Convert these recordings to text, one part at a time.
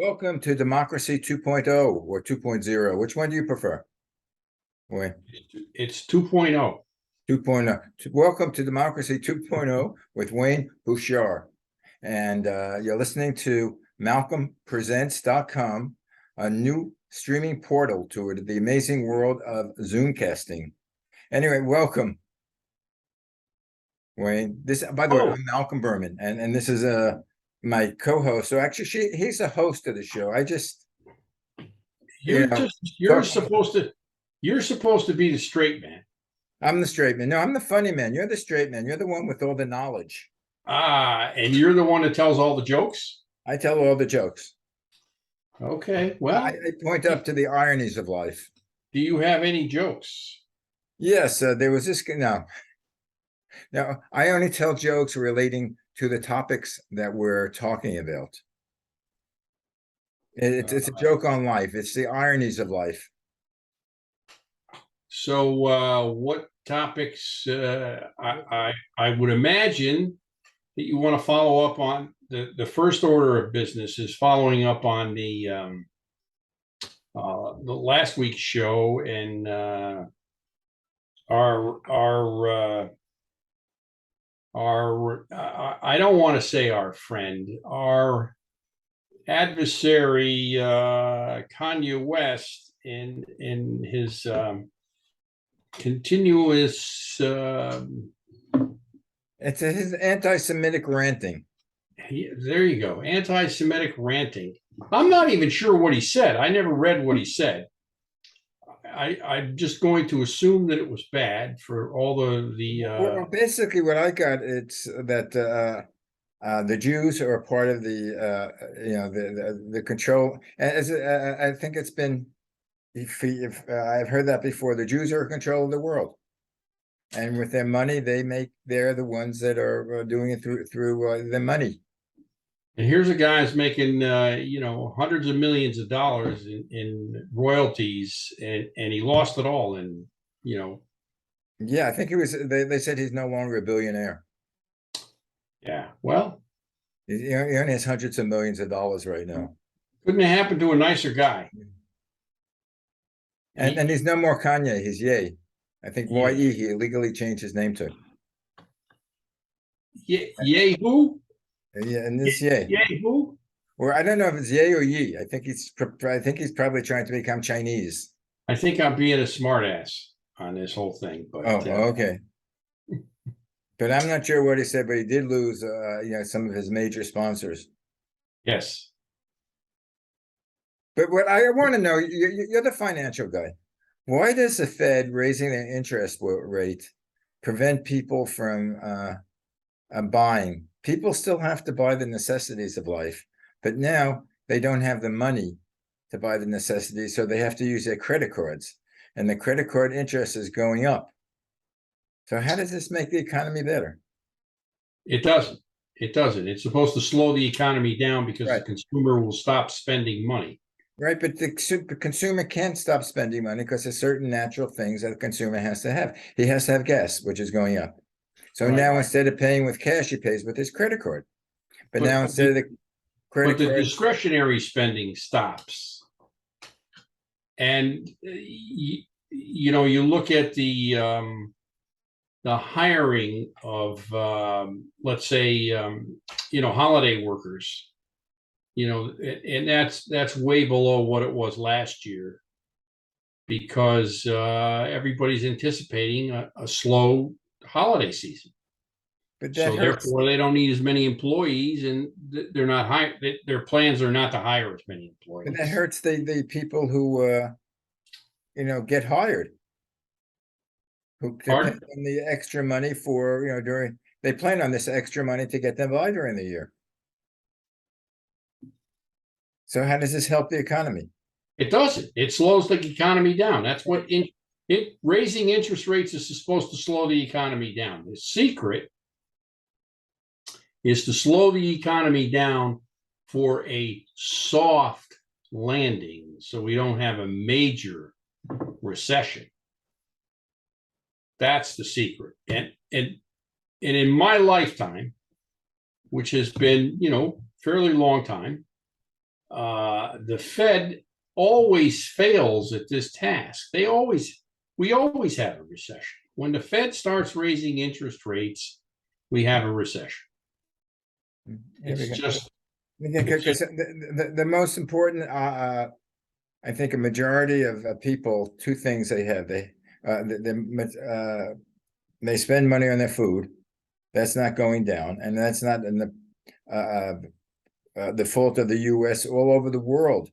Welcome to Democracy 2.0 or 2.0. Which one do you prefer? Wayne? It's 2.0. 2.0. Welcome to Democracy 2.0 with Wayne Bouchard. And you're listening to MalcolmPresents.com, a new streaming portal to the amazing world of Zoomcasting. Anyway, welcome, Wayne. This, by the way, I'm Malcolm Berman, and this is my co-host. So actually, he's the host of the show. You're supposed to be the straight man. I'm the straight man. No, I'm the funny man. You're the straight man. You're the one with all the knowledge. And you're the one that tells all the jokes? I tell all the jokks. Okay, well. I point up to the ironies of life. Do you have any jokes? Yes, there was this. No, I only tell jokes relating to the topics that we're talking about. It's a joke on life. It's the ironies of life. So what topics I would imagine that you want to follow up on. The first order of business is following up on the last week's show, and our I don't want to say our friend, our adversary, Kanye West, in his continuous it's his anti-Semitic ranting. There you go, anti-Semitic ranting. I'm not even sure what he said. I never read what he said. I'm just going to assume that it was bad for all well, basically what I got, it's that the Jews are a part of the control. As I think it's been, if I've heard that before, the Jews are in control of the world, and with their money, they're the ones that are doing it through the money. And here's a guy who's making hundreds of millions of dollars in royalties, and he lost it all. And yeah, I think he was. They said he's no longer a billionaire. Yeah, well, he only has hundreds of millions of dollars right now. Couldn't have happened to a nicer guy. And he's no more Kanye. He's Ye. I think Ye. He illegally changed his name to. Ye who? Yeah, and this Ye. Ye who? Or I don't know if it's Ye or Yi. I think he's probably trying to become Chinese. I think I'm being a smartass on this whole thing. But okay. But I'm not sure what he said, but he did lose some of his major sponsors. Yes. But what I want to know, you're the financial guy. Why does the Fed raising their interest rate prevent people from buying? People still have to buy the necessities of life, but now they don't have the money to buy the necessities, so they have to use their credit cards, and the credit card interest is going up. So how does this make the economy better? It doesn't. It doesn't. It's supposed to slow the economy down because the consumer will stop spending money. Right, but the consumer can't stop spending money because there's certain natural things that the consumer has to have. He has to have gas, which is going up. So now instead of paying with cash, he pays with his credit card. But now instead of the credit card, the discretionary spending stops. And you look at the hiring of let's say holiday workers. And that's way below what it was last year, because everybody's anticipating a slow holiday season. But so therefore they don't need as many employees, and they're not hire. Their plans are not to hire as many employees. But that hurts the people who get hired, who depend on the extra money for they plan on this extra money to get them by during the year. So how does this help the economy? It doesn't. It slows the economy down. That's what raising interest rates is supposed to slow the economy down. The secret is to slow the economy down for a soft landing, so we don't have a major recession. That's the secret. And in my lifetime, which has been, fairly long time, the Fed always fails at this task. We always have a recession. When the Fed starts raising interest rates, we have a recession. It's just Because the most important, I think a majority of people, two things they have. They spend money on their food. That's not going down, and that's not in the fault of the U.S. All over the world,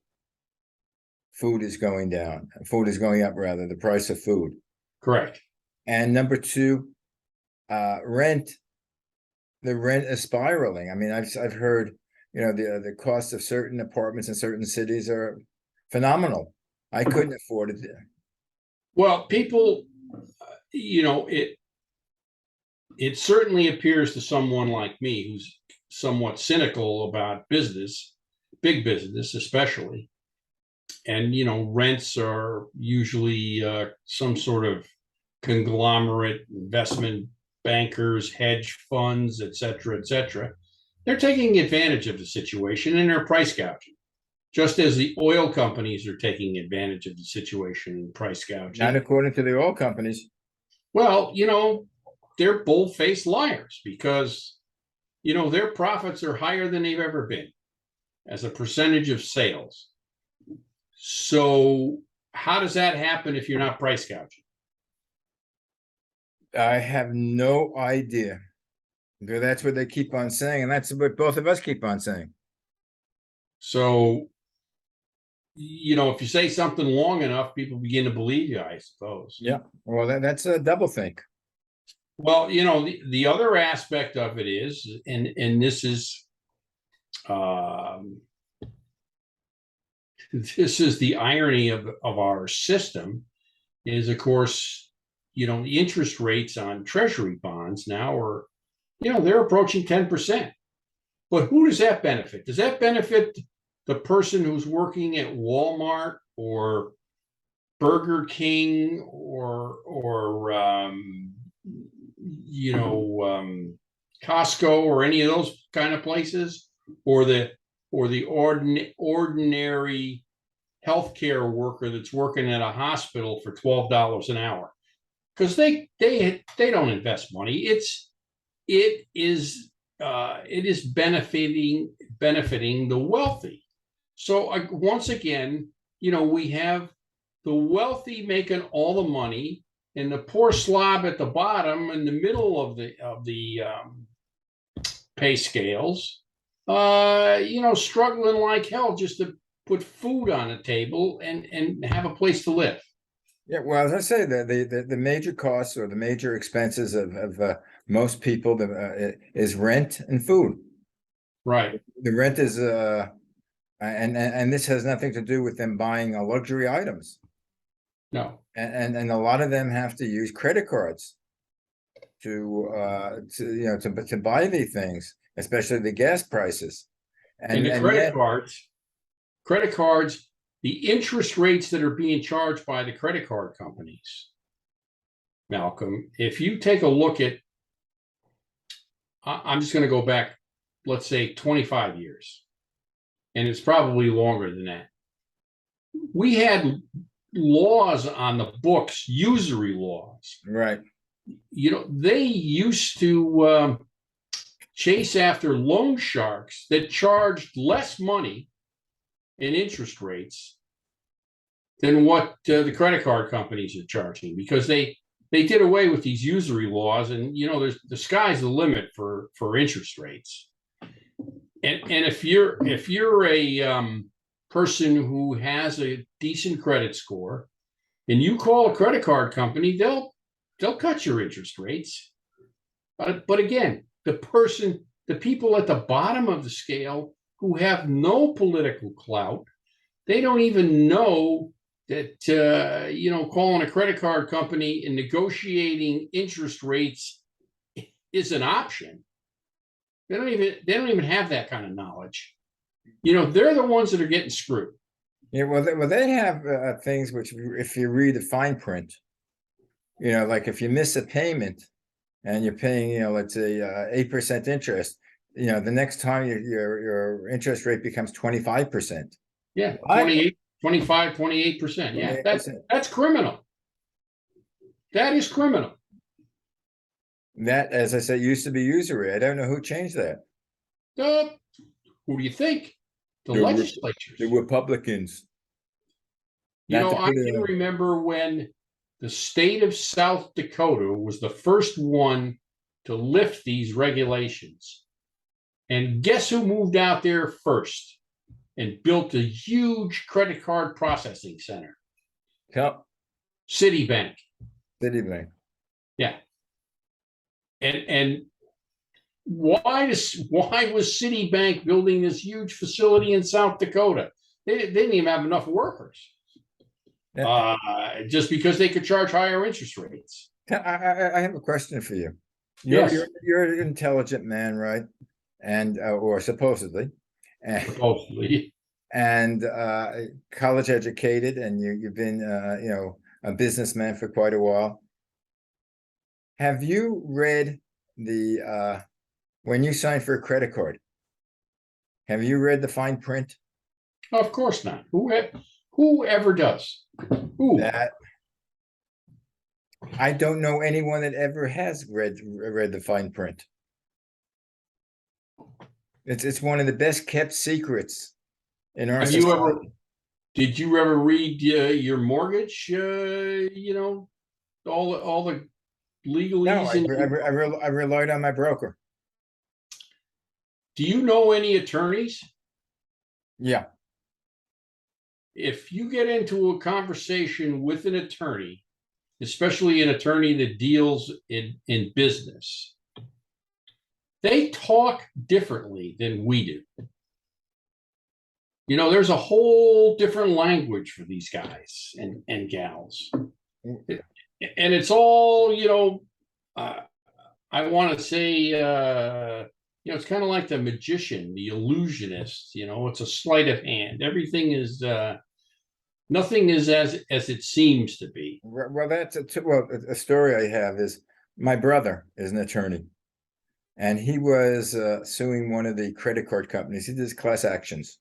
food is going down. Food is going up, rather, the price of food. correct. And number two, rent. The rent is spiraling. I mean, I've heard, the cost of certain apartments in certain cities are phenomenal. I couldn't afford it. Well, people, it certainly appears to someone like me who's somewhat cynical about business, big business especially. And, rents are usually some sort of conglomerate, investment bankers, hedge funds, et cetera, et cetera. They're taking advantage of the situation and they're price gouging, just as the oil companies are taking advantage of the situation and price gouging. Not according to the oil companies. Well, they're bull-faced liars because, their profits are higher than they've ever been as a percentage of sales. So how does that happen if you're not price gouging? I have no idea. That's what they keep on saying, and that's what both of us keep on saying. So, if you say something long enough, people begin to believe you, I suppose. Yeah. Well, that's a double think. Well, the other aspect of it is, and this is the irony of our system, is of course, the interest rates on treasury bonds now are, they're approaching 10%. But who does that benefit? Does that benefit the person who's working at Walmart or Burger King or Costco or any of those kind of places, or the ordinary healthcare worker that's working at a hospital for $12 an hour? Because they don't invest money. It is benefiting the wealthy. So once again, we have the wealthy making all the money, and the poor slob at the bottom, in the middle of the pay scales, struggling like hell just to put food on the table and have a place to live. Yeah, well, as I say, the major costs or the major expenses of most people is rent and food. Right. The rent is and this has nothing to do with them buying luxury items. No. And a lot of them have to use credit cards to buy these things, especially the gas prices. And the credit cards, the interest rates that are being charged by the credit card companies, Malcolm, if you take a look at, I'm just going to go back, let's say 25 years, and it's probably longer than that. We had laws on the books, usury laws. Right. They used to chase after loan sharks that charged less money in interest rates than what the credit card companies are charging, because they did away with these usury laws, and there's the sky's the limit for interest rates. And if you're a person who has a decent credit score and you call a credit card company, they'll cut your interest rates. But again, the people at the bottom of the scale who have no political clout, they don't even know that calling a credit card company and negotiating interest rates is an option. They don't even have that kind of knowledge. They're the ones that are getting screwed. Yeah, well, they have things which, if you read the fine print, like if you miss a payment and you're paying, let's say 8% interest, the next time your interest rate becomes 25%. Yeah, I 28, 25, 28%. Yeah, 28%. that's criminal. That is criminal. That, as I said, used to be usury. I don't know who changed that. Uh, who do you think? The The Re- legislatures. the Republicans. You Not know, to I put it can on. remember when the state of South Dakota was the first one to lift these regulations. And guess who moved out there first and built a huge credit card processing center? Tell Citibank. Citibank. Yeah. And why was Citibank building this huge facility in South Dakota? They didn't even have enough workers. Just because they could charge higher interest rates. I have a question for you. Yes. You're an intelligent man, right? And or supposedly, Supposedly. and college educated, and you've been a businessman for quite a while. Have you read the when you sign for a credit card? Have you read the fine print? Of course not. Who ever does? Who? That I don't know anyone that ever has read the fine print. It's one of the best kept secrets in our Have society. you ever? Did you ever read your mortgage? All the legalese. No, I relied on my broker. Do you know any attorneys? Yeah. If you get into a conversation with an attorney, especially an attorney that deals in business, they talk differently than we do. There's a whole different language for these guys and gals. And it's all, I want to say, it's kind of like the magician, the illusionist, it's a sleight of hand. Everything is, nothing is as it seems to be. Well, that's a story I have is my brother is an attorney, and he was suing one of the credit card companies. He does class actions,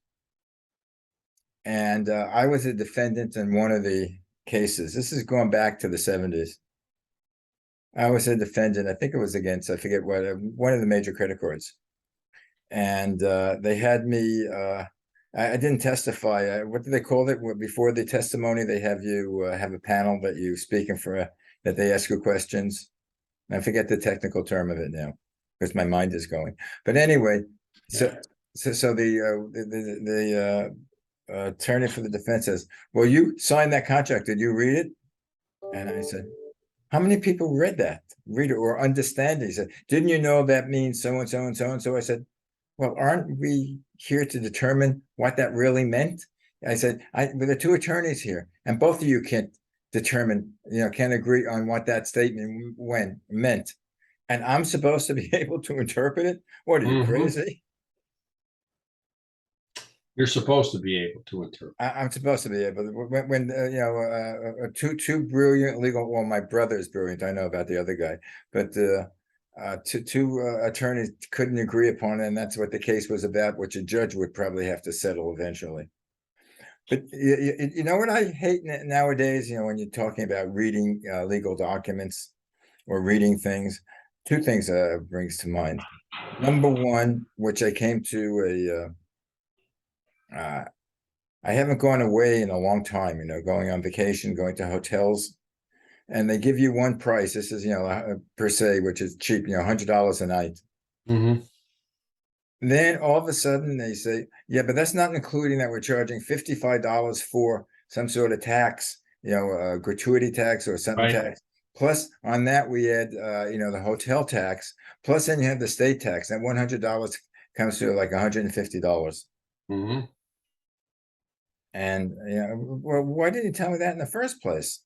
and I was a defendant in one of the cases. This is going back to the 70s. I was a defendant. I think it was against, I forget what, one of the major credit cards, and they had me. I didn't testify. What do they call it? Before the testimony, they have you have a panel that you speak in for, that they ask you questions. I forget the technical term of it now because my mind is going. But anyway, so the attorney for the defense says, "Well, you signed that contract. Did you read it?" And I said, "How many people read it or understand it?" He said, "Didn't you know that means so and so and so and so?" I said, "Well, aren't we here to determine what that really meant?" I said, "There are two attorneys here, and both of you can't determine, can't agree on what that statement meant. And I'm supposed to be able to interpret it? What are you, crazy?" You're supposed to be able to interpret. I'm supposed to be able to. When two brilliant legal. Well, my brother is brilliant. I know about the other guy, but two attorneys couldn't agree upon it, and that's what the case was about, which a judge would probably have to settle eventually. But you know what I hate nowadays? When you're talking about reading legal documents or reading things, two things brings to mind. Number one, which I came to I haven't gone away in a long time, going on vacation, going to hotels, and they give you one price. This is, per se, which is cheap, $100 a night. Then all of a sudden they say, yeah, but that's not including that we're charging $55 for some sort of tax, gratuity tax or something tax. Plus on that we add, the hotel tax. Plus then you have the state tax. That $100 comes to like $150. And well, why didn't you tell me that in the first place?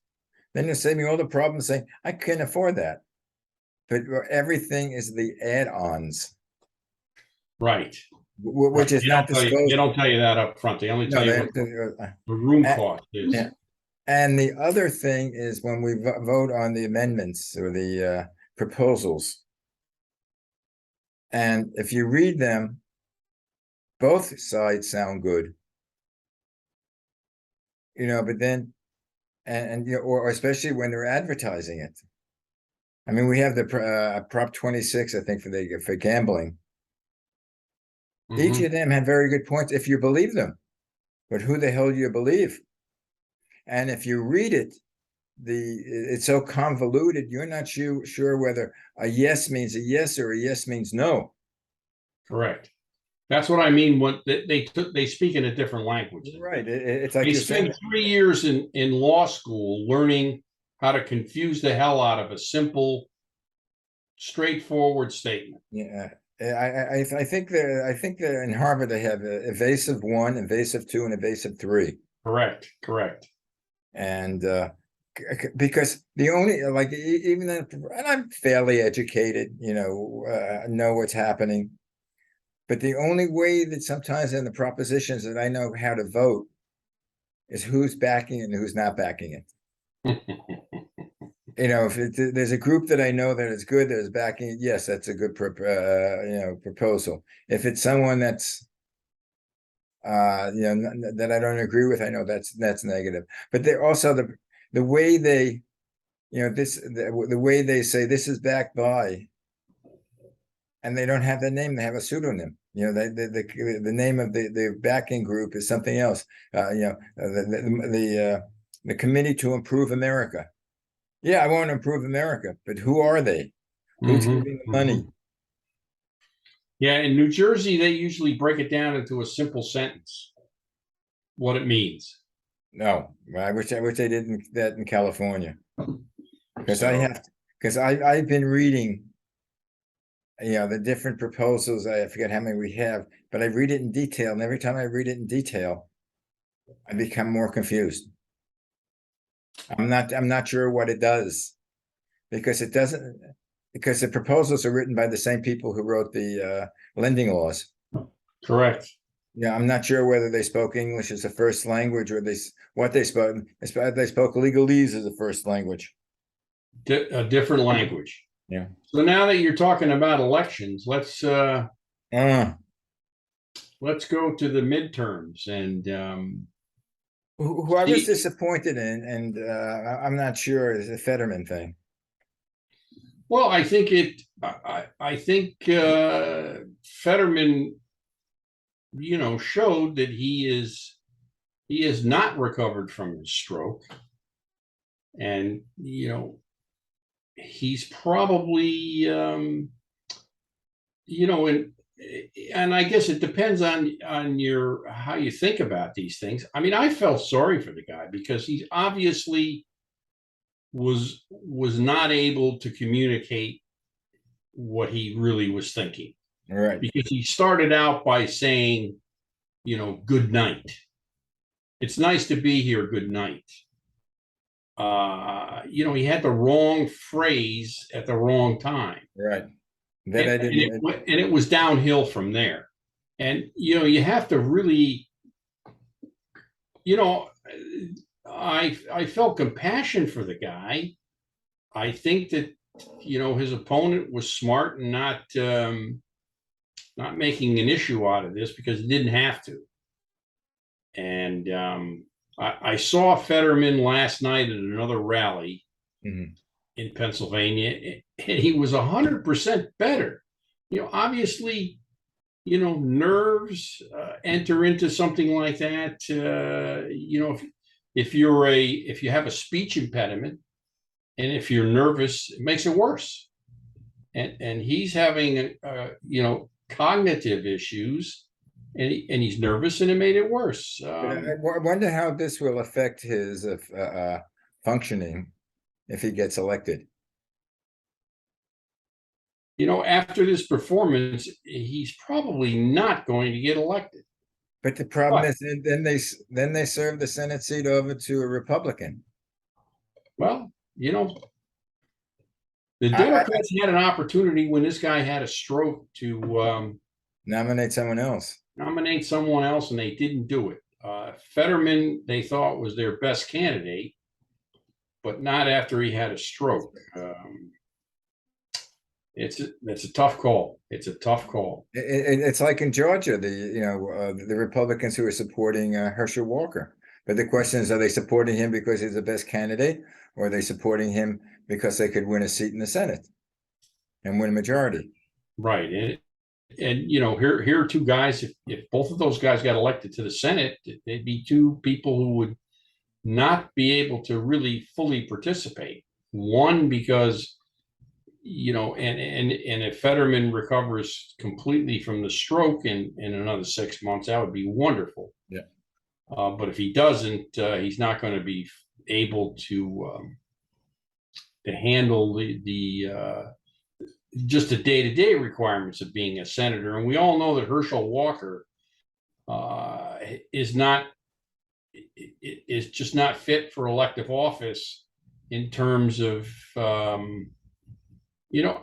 Then you save me all the problems saying I can't afford that. But everything is the add-ons. Right. Which is not disclosed. They don't tell you that up front. They only tell you what the room cost is. Yeah. And the other thing is when we vote on the amendments or the proposals, And if you read them, both sides sound good, but then, or especially when they're advertising it. I mean, we have the Prop 26, I think, for gambling. Each Mhm. of them had very good points if you believe them, but who the hell do you believe? And if you read it, it's so convoluted, you're not sure whether a yes means a yes or a yes means no. Correct. That's what I mean. What they speak in a different language. Right. It's like They you're saying, spent 3 years in law school learning how to confuse the hell out of a simple, straightforward statement. yeah. I think that in Harvard they have evasive 1, evasive 2, and evasive 3. Correct. Correct. And because the only even then, and I'm fairly educated, know what's happening. But the only way that sometimes in the propositions that I know how to vote is who's backing it and who's not backing it. If there's a group that I know that is good, that is backing it, yes, that's a good proposal. If it's someone that's that I don't agree with, I know that's negative. But they're also the way they, the way they say this is backed by, and they don't have the name, they have a pseudonym. The name of the backing group is something else. The Committee to Improve America. Yeah, I want to improve America, but who are they? Who's Mhm, giving the money? mhm. Yeah, in New Jersey, they usually break it down into a simple sentence, what it means. No, I wish they did that in California, because So, I've been reading, the different proposals. I forget how many we have, but I read it in detail, and every time I read it in detail, I become more confused. I'm not sure what it does, because it doesn't, because the proposals are written by the same people who wrote the lending laws. correct. Yeah, I'm not sure whether they spoke English as a first language or what they spoke. They spoke legalese as a first language. A different language. Yeah. So now that you're talking about elections, Uh, let's go to the midterms and who I was see. disappointed in, and I'm not sure, is the Fetterman thing. Well, I think I think Fetterman, showed that he is not recovered from his stroke, and he's probably and I guess it depends on your how you think about these things. I mean, I felt sorry for the guy because he obviously was not able to communicate what he really was thinking, Right. because he started out by saying, good night. It's nice to be here. Good night. He had the wrong phrase at the wrong time. Right. That And, I and, it, didn't. and it was downhill from there. And, you have to really, you know, I felt compassion for the guy. I think that, his opponent was smart and not making an issue out of this because he didn't have to. And I saw Fetterman last night at another rally Mhm. in Pennsylvania, and he was 100% better. Obviously, nerves enter into something like that. If you have a speech impediment, and if you're nervous, it makes it worse. And he's having cognitive issues, and he's nervous, and it made it worse. But I wonder how this will affect his functioning if he gets elected. After this performance, he's probably not going to get elected. But the problem But, is, then they serve the Senate seat over to a Republican. well, the I Democrats had an opportunity when this guy had a stroke to nominate someone else. nominate someone else, and they didn't do it. Fetterman, they thought, was their best candidate, but not after he had a stroke. It's a tough call. It's a tough call. It's like in Georgia, the Republicans who are supporting Herschel Walker. But the question is, are they supporting him because he's the best candidate, or are they supporting him because they could win a seat in the Senate and win a majority? Right. And here are two guys. If both of those guys got elected to the Senate, they'd be two people who would not be able to really fully participate. One, because and if Fetterman recovers completely from the stroke in another 6 months, that would be wonderful. Yeah. But if he doesn't, he's not going to be able to handle the just the day-to-day requirements of being a senator. And we all know that Herschel Walker is just not fit for elective office in terms of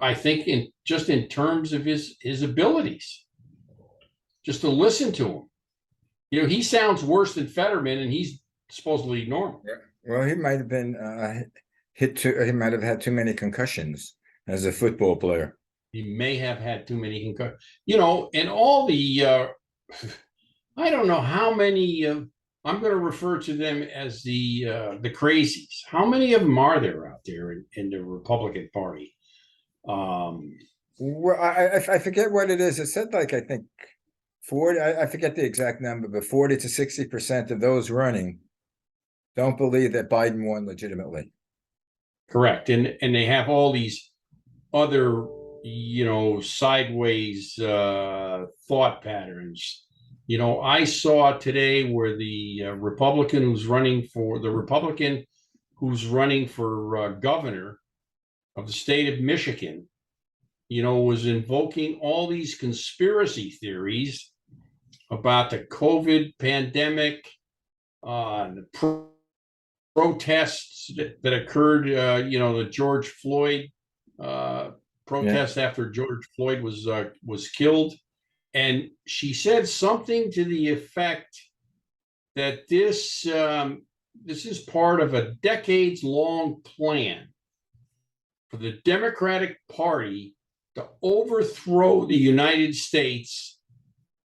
I think in terms of his abilities, just to listen to him. He sounds worse than Fetterman, and he's supposedly normal. Well, he might have been he might have had too many concussions as a football player. He may have had too many concussions. And all the I don't know how many I'm going to refer to them as the crazies. How many of them are there out there in the Republican Party? Well, I forget what it is. It said I think 40. I forget the exact number, but 40 to 60% of those running don't believe that Biden won legitimately. Correct, and they have all these other sideways thought patterns. I saw today where the Republican who's running for governor of the state of Michigan, was invoking all these conspiracy theories about the COVID pandemic, the protests that occurred, the George Floyd protest after George Floyd was killed. And she said something to the effect that this is part of a decades-long plan for the Democratic Party to overthrow the United States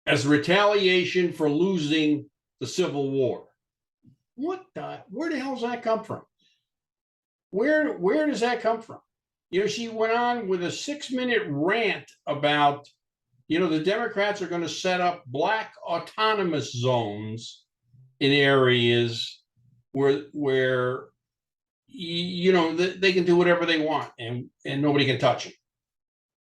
as retaliation for losing the Civil War. Where the hell does that come from? Where does that come from? She went on with a 6-minute rant about, the Democrats are going to set up black autonomous zones in areas where they can do whatever they want and nobody can touch them.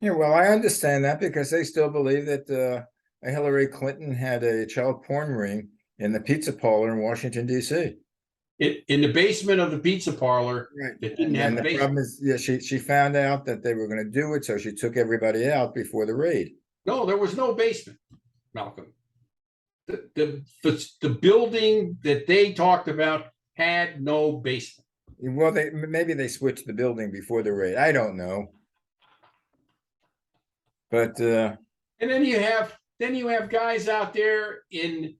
Yeah, well, I understand that because they still believe that Hillary Clinton had a child porn ring in the pizza parlor in Washington, D.C. In the basement of the pizza parlor. Right. That didn't have and the problem is, she found out that they were going to do it, so she took everybody out before the raid. No, there was no basement, Malcolm. The building that they talked about had no basement. Well, maybe they switched the building before the raid. I don't know. But and then you have guys out there in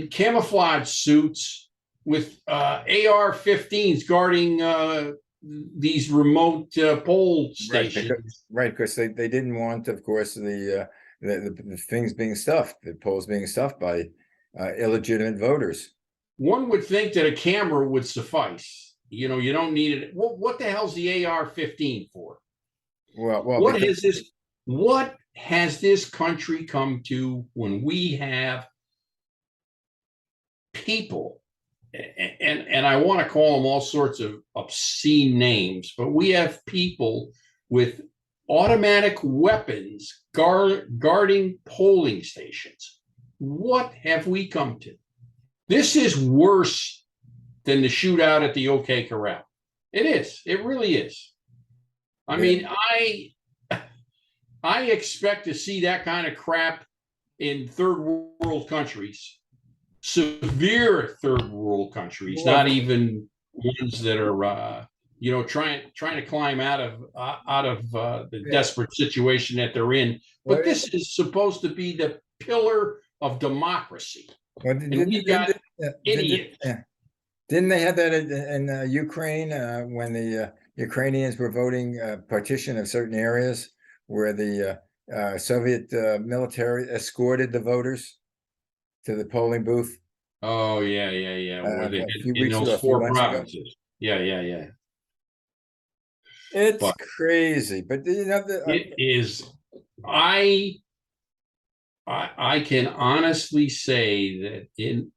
camouflage suits with AR-15s guarding these remote poll stations. Right, because they didn't want, of course, the things being stuffed, the polls being stuffed by illegitimate voters. One would think that a camera would suffice. You don't need it. What the hell's the AR-15 for? Well, what has this country come to when we have people, and I want to call them all sorts of obscene names, but we have people with automatic weapons guarding polling stations. What have we come to? This is worse than the shootout at the OK Corral. It is. It really is. I mean, I expect to see that kind of crap in third world countries, severe third world countries, not even ones that are trying to climb out of the desperate situation that they're in. But this is supposed to be the pillar of democracy. Well, we got idiots. Didn't they have that in Ukraine when the Ukrainians were voting partition of certain areas where the Soviet military escorted the voters to the polling booth Oh, yeah, yeah, yeah. Where they a had few in weeks ago, those a few four months ago. provinces. Yeah, yeah, yeah. It's But crazy, but it is, I I can honestly say that in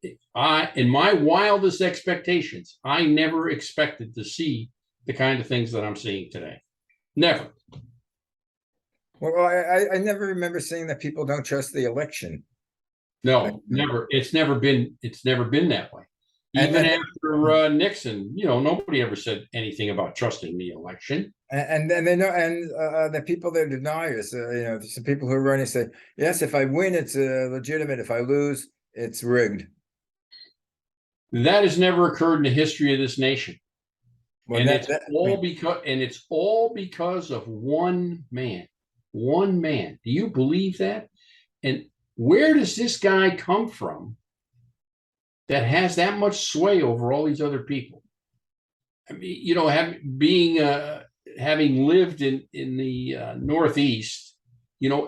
my wildest expectations, I never expected to see the kind of things that I'm seeing today. Never. well, I never remember saying that people don't trust the election. No, never. It's never been that way. And Even and after Nixon, nobody ever said anything about trusting the election. and they know, and the people that are deniers, some people who are running say, yes, if I win, it's legitimate. If I lose, it's rigged. That has never occurred in the history of this nation. Well, And it's all because of one man. One man. Do you believe that? And where does this guy come from that has that much sway over all these other people? I mean, having lived in the Northeast,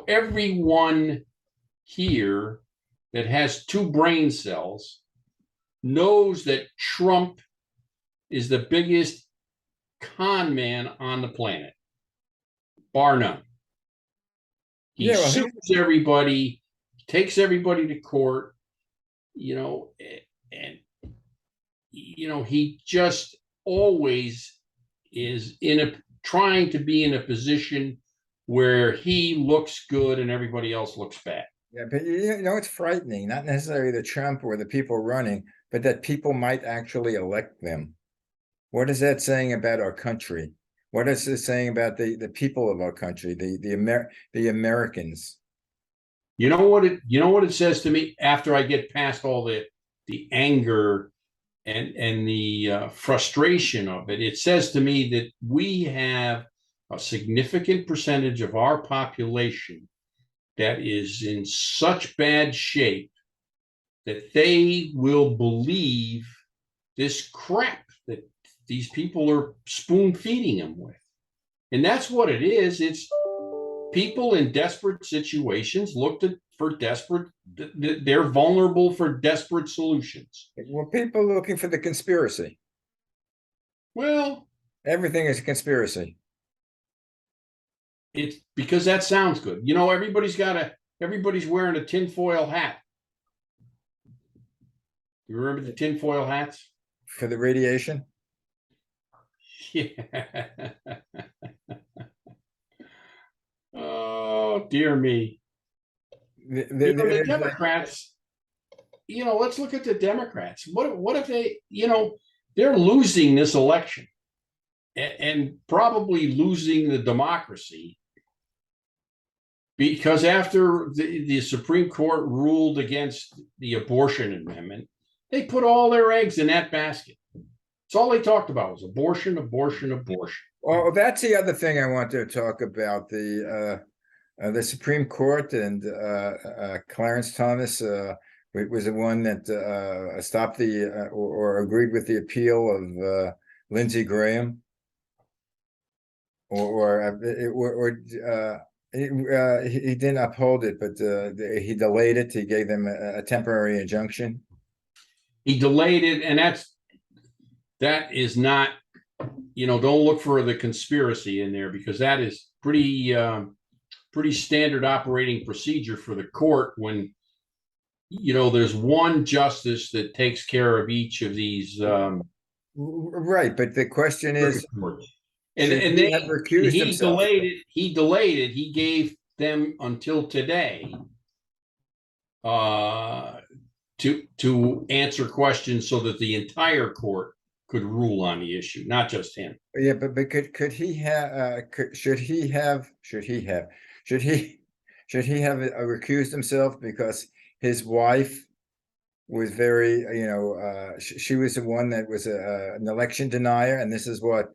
everyone here that has two brain cells knows that Trump is the biggest con man on the planet, bar none. He sues everybody, takes everybody to court, and he just always is trying to be in a position where he looks good and everybody else looks bad. Yeah, but it's frightening, not necessarily the Trump or the people running, but that people might actually elect them. What is that saying about our country? What is it saying about the people of our country, the Americans? You know what it says to me after I get past all the anger and the frustration of it. It says to me that we have a significant percentage of our population that is in such bad shape that they will believe this crap that these people are spoon feeding them with. And that's what it is. It's people in desperate situations they're vulnerable for desperate solutions. Well, people are looking for the conspiracy. Well, everything is a conspiracy. It's because that sounds good. Everybody's wearing a tinfoil hat. You remember the tinfoil hats? For the radiation? Yeah. Oh, dear me. The Democrats, let's look at the Democrats. What if they're losing this election and probably losing the democracy because after the Supreme Court ruled against the abortion amendment, they put all their eggs in that basket. That's all they talked about was abortion, abortion, abortion. Well, that's the other thing I want to talk about, the Supreme Court and Clarence Thomas was the one that stopped or agreed with the appeal of Lindsey Graham, he didn't uphold it, but he delayed it. He gave them a temporary injunction. He delayed it, and that is not, don't look for the conspiracy in there because that is pretty standard operating procedure for the court when there's one justice that takes care of each of these right, but the question is, and they have recused himself. He delayed it. He gave them until today to answer questions so that the entire court could rule on the issue, not just him. Yeah, but could he have should he have recused himself because his wife was very, she was the one that was an election denier, and this is what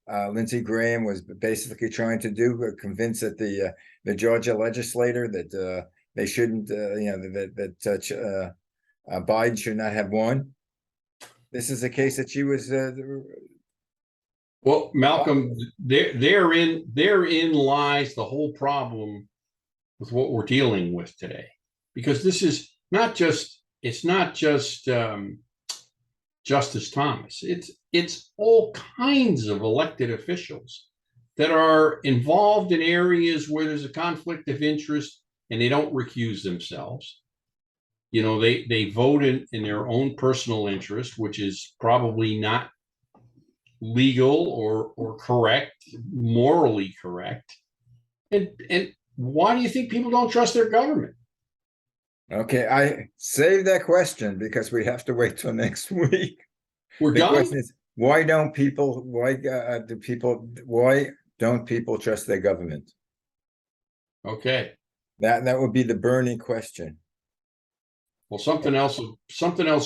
Lindsey Graham was basically trying to do, convince that the Georgia legislator that they shouldn't, that Biden should not have won. This is a case that she was Well, Malcolm, therein lies the whole problem with what we're dealing with today, because this is not just it's not just Justice Thomas. It's all kinds of elected officials that are involved in areas where there's a conflict of interest and they don't recuse themselves. You know, they vote in their own personal interest, which is probably not legal or correct, morally correct. And why do you think people don't trust their government? Okay, I saved that question because we have to wait till next week. We're The done. question is, why don't people trust their government? Okay. That would be the burning question. Well, something else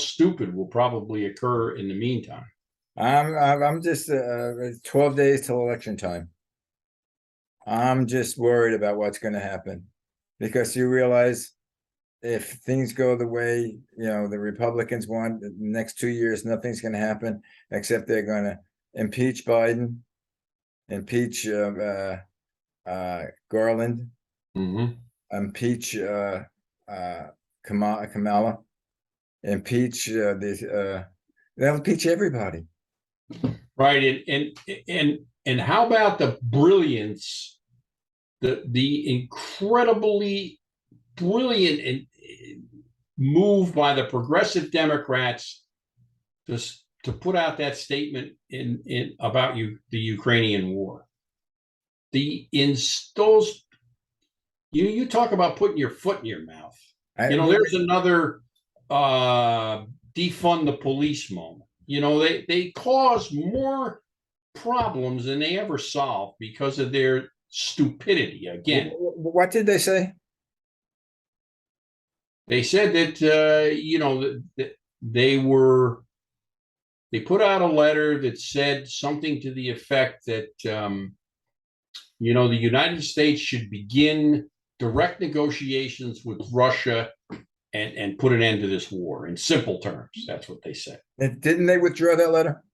stupid will probably occur in the meantime. I'm just 12 days till election time. I'm just worried about what's going to happen, because you realize if things go the way, the Republicans want, the next 2 years, nothing's going to happen except they're going to impeach Biden, impeach Garland, impeach Kamala, impeach they'll impeach everybody. Right. And how about the brilliance, the incredibly brilliant and move by the progressive Democrats to put out that statement in about the Ukrainian war. Those you talk about putting your foot in your mouth. There's another defund the police moment. They cause more problems than they ever solve because of their stupidity. Again, what did they say? They said that that they put out a letter that said something to the effect that the United States should begin direct negotiations with Russia and put an end to this war. In simple terms, that's what they said. Didn't they withdraw that letter?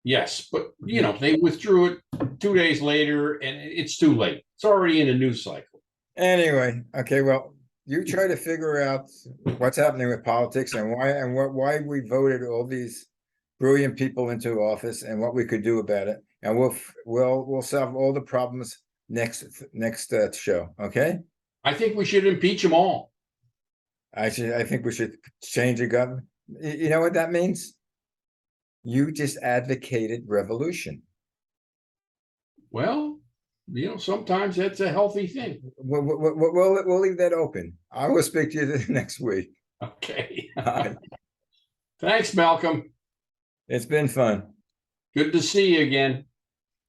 Yes, but they withdrew it 2 days later, and it's too late. It's already in a news cycle. Anyway, okay, well, you try to figure out what's happening with politics and why we voted all these brilliant people into office and what we could do about it, and we'll solve all the problems next show. Okay. I think we should impeach them all. I think we should change the government. You know what that means? You just advocated revolution. Well, sometimes that's a healthy thing. We'll leave that open. I will speak to you next week. Okay. Thanks, Malcolm. It's been fun. Good to see you again.